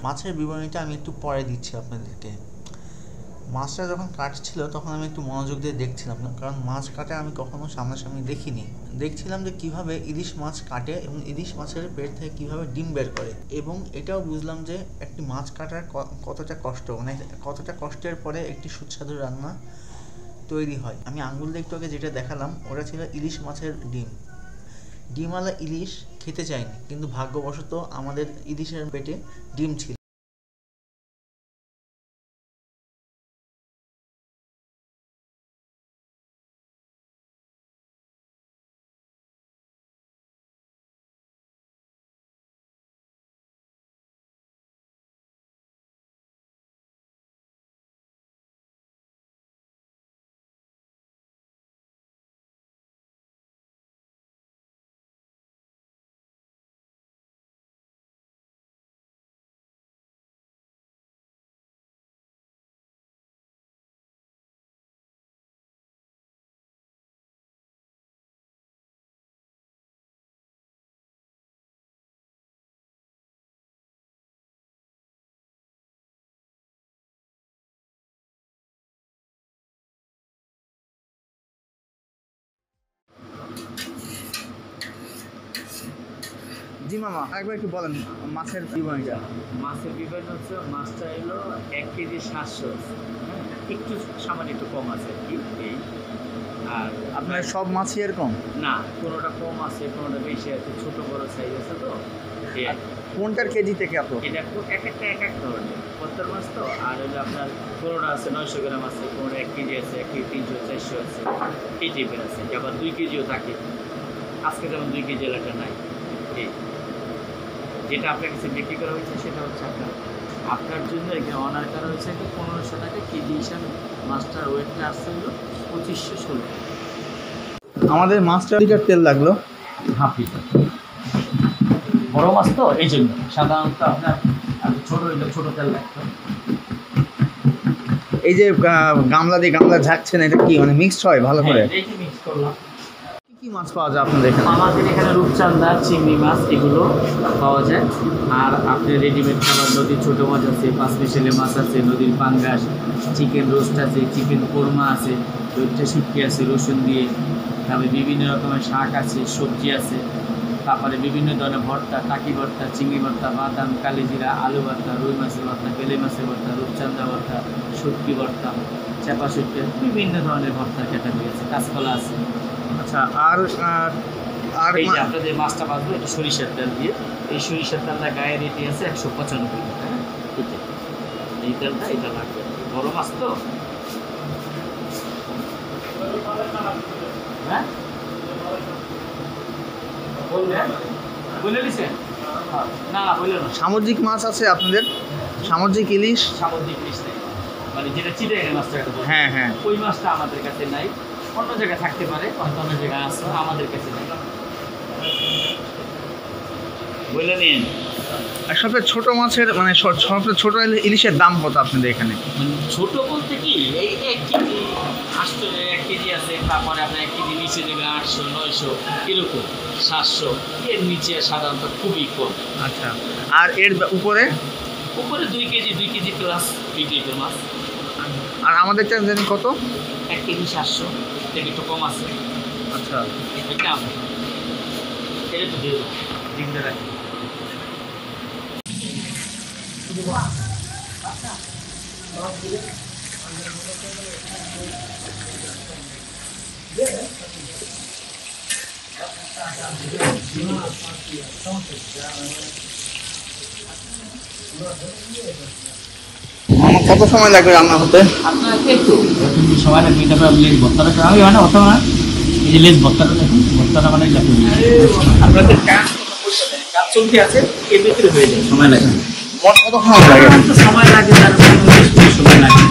মাছের বিবরণীটা আমি একটু পরে দিচ্ছি আপনাদেরকে। মাছটা যখন কাটছিল তখন আমি একটু মনোযোগ দিয়ে দেখছিলাম না, কারণ মাছ কাটা আমি কখনো সামনাসামনি দেখিনি। দেখছিলাম যে কিভাবে ইলিশ মাছ কাটে এবং ইলিশ মাছের পেট থেকে কিভাবে ডিম বের করে, এবং এটাও বুঝলাম যে একটি মাছ কাটার কতটা কষ্ট, মানে কতটা কষ্টের পরে একটি সুস্বাদু রান্না তৈরি হয়। আমি আঙ্গুল দিয়ে একটু আগে যেটা দেখালাম ওটা ছিল ইলিশ মাছের ডিম। ডিমওয়ালা ইলিশ খেতে চাইনি, কিন্তু ভাগ্যবশত আমাদের ইলিশের পেটে ডিম ছিল। জি মামা, একবার একটু বলেন মাছের বিবরণীটা। মাছের বিবরণ হচ্ছে মাছটা এলো 1 কেজি 700, একটু সামান্য একটু কম আছে আর কি। এই আর আপনার সব মাছই এরকম না, কোনোটা কম আছে, কোনোটা বেশি আছে, ছোট বড় সাইজ আছে। তো কোনটার কেজি থেকে এত? এটা এক একটা ধরনের পদ্মার মাছ তো। আর হলো আপনার কোনোটা আছে 900 গ্রাম আছে, কোনোটা 1 কেজি আছে, 1 কেজি 300 400 আছে, এই টাইপের আছে। আবার 2 কেজিও থাকে। আজকে যেমন 2 কেজি এলাকা নাই। এই যেটা আপনার কাছে বিক্রি করা হয়েছে সেটা হচ্ছে আপনার জন্য এখানে অনার করা হয়েছে 1500 টাকা কেজি হিসাবে। মাছটার ওয়েটটা আসছে হলো 2516। আমাদের মাছটা লিটার তেল লাগলো হাফ লিটার। বড় মাছ তো এই জন্য সাধারণত আপনার ছোট তেল লাগতো। এই যে গামলা দিয়ে গামলা ঝাঁকছেন, এটা কি মানে মিক্সড হয় ভালো করে? এই যে মিক্স করলাম। কি মাছ পাওয়া যায় আপনাদের এখানে? আমাদের এখানে রূপচাঁদা, চিংড়ি মাছ এগুলো পাওয়া যায়। আর আপনার রেডিমেড খাবার নদীর ছোটো মাছ আছে, পাঁচমিশালি মাছ আছে, নদীর পাঙ্গাস, চিকেন রোস্ট আছে, চিকেন কোরমা আছে, দইটা শুটকি আছে রসুন দিয়ে, তারপরে বিভিন্ন রকমের শাক আছে, সবজি আছে, তারপরে বিভিন্ন ধরনের ভর্তা, টাকি ভর্তা, চিংড়ি ভর্তা, বাদাম, কালিজিরা, আলু ভর্তা, রুই মাছের ভর্তা, বেলে মাছের ভর্তা, রূপচাঁদা ভর্তা, শুটকি ভর্তা, চাপা শুটকি, বিভিন্ন ধরনের ভর্তা ক্যাটাগরি আছে, কাঁচকলা আছে। আচ্ছা, আর এই যে আপনাদের মাছটা বাঁচবো এটা সরিষার তেল দিয়ে। এই সরিষার তেলটা গায়ে রেটে আছে 195 টাকা। এই তেলটা এটা লাগবে, বড় মাছ তো। হ্যাঁ বলে দিচ্ছেন? না বললেন না। সামুদ্রিক মাছ আছে আপনাদের? সামুদ্রিক ইলিশ? সামুদ্রিক ইলিশ নেই, মানে যেটা চিটাগাং মাছটা। হ্যাঁ হ্যাঁ, ওই মাছটা আমাদের কাছে নাই। অন্য জায়গায় থাকতে পারে, অন্য জায়গায় আছে, আমাদের কাছে নাই। বলে নিন। আর সবচেয়ে ছোট মাছের মানে সবচেয়ে ছোট ইলিশের দাম কত আপনাদের এখানে? ছোট বলতে কি এই 1 কেজি 800, 1 কেজি আছে, তারপরে আপনার 1 কেজি নিচে দেবে 800 900 এরকম, 700 এর নিচে সাধারণত খুবই কম। আচ্ছা, আর এর উপরে? উপরে 2 কেজি প্লাস এই টাইপের মাছ। আর আমাদেরটা জানি কত? 1 কেজি 700 থেকে একটু কম আছে। আচ্ছা, এটা এটা তো দিয়ে দিনটা রাখি। কত সময় লাগবে রান্না হতে? আপনার একটু সময় লাগবে। এটা লেজ ভর্তাটা আমি মানে অত না, এই যে লেজ ভর্তাটা দেখুন, ভর্তাটা মানে আপনাদের কাজ চলতে আছে, এর ভিতরে হয়ে যায়, সময় লাগে। কত সময় লাগে? সময় লাগে সময় লাগে।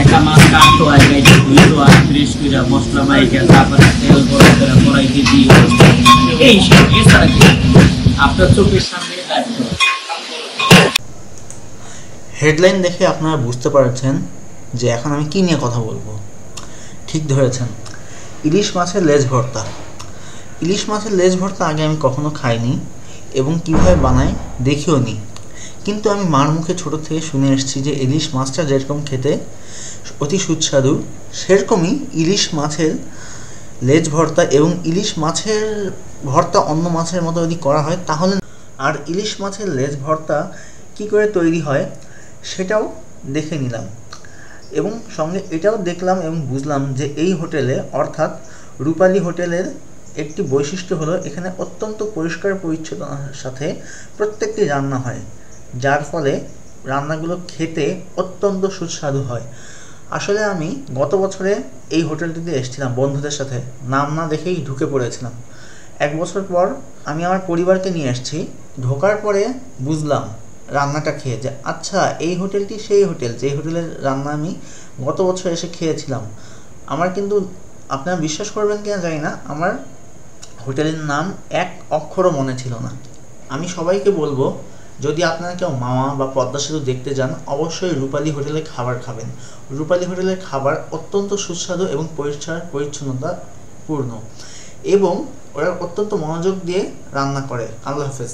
একটা মাছ কাটতো হয়, গাইতে ধুইতো আর ফ্রেশ করে মশলা মাইকে, তারপরে তেল গরম করে কড়াইতে দিয়ে এই সব এছাড়া কি আপনার চোখের সামনে দায়িত্ব। হেডলাইন দেখে আপনারা বুঝতে পারছেন যে এখন আমি কী নিয়ে কথা বলবো। ঠিক ধরেছেন, ইলিশ মাছের লেজ ভর্তা। ইলিশ মাছের লেজ ভর্তা আগে আমি কখনো খাইনি এবং কীভাবে বানায় দেখিও নি, কিন্তু আমি মার মুখে ছোটো থেকে শুনে এসেছি যে ইলিশ মাছটা যেরকম খেতে অতি সুস্বাদু, সেরকমই ইলিশ মাছের লেজ ভর্তা এবং ইলিশ মাছের ভর্তা অন্য মাছের মতো যদি করা হয় তাহলে। আর ইলিশ মাছের লেজ ভর্তা কি করে তৈরি হয় সেটাও দেখে নিলাম, এবং সঙ্গে এটাও দেখলাম এবং বুঝলাম যে এই হোটেলে অর্থাৎ রূপালী হোটেলের একটি বৈশিষ্ট্য হলো এখানে অত্যন্ত পরিষ্কার পরিচ্ছন্নতার সাথে প্রত্যেকটি রান্না হয়, যার ফলে রান্নাগুলো খেতে অত্যন্ত সুস্বাদু হয়। আসলে আমি গত বছরে এই হোটেলটিতে এসেছিলাম বন্ধুদের সাথে, নাম না দেখেই ঢুকে পড়েছিলাম। 1 বছর পর আমি আমার পরিবারকে নিয়ে এসেছি। ঢোকার পরে বুঝলাম রান্নাটা খেয়ে যে আচ্ছা এই হোটেলটি সেই হোটেল যে হোটেলের রান্না আমি গত বছর এসে খেয়েছিলাম। আমার কিন্তু আপনারা বিশ্বাস করবেন কিনা জানি না, আমার হোটেলের নাম এক অক্ষরও মনে ছিল না। আমি সবাইকে বলবো যদি আপনারা কেউ মামা বা পদ্মা সেতু দেখতে যান অবশ্যই রূপালী হোটেলে খাবার খাবেন। রূপালী হোটেলের খাবার অত্যন্ত সুস্বাদু এবং পরিষ্কার পরিচ্ছন্নতা পূর্ণ, এবং ওরা অত্যন্ত মনোযোগ দিয়ে রান্না করে। আল্লাহ হাফেজ।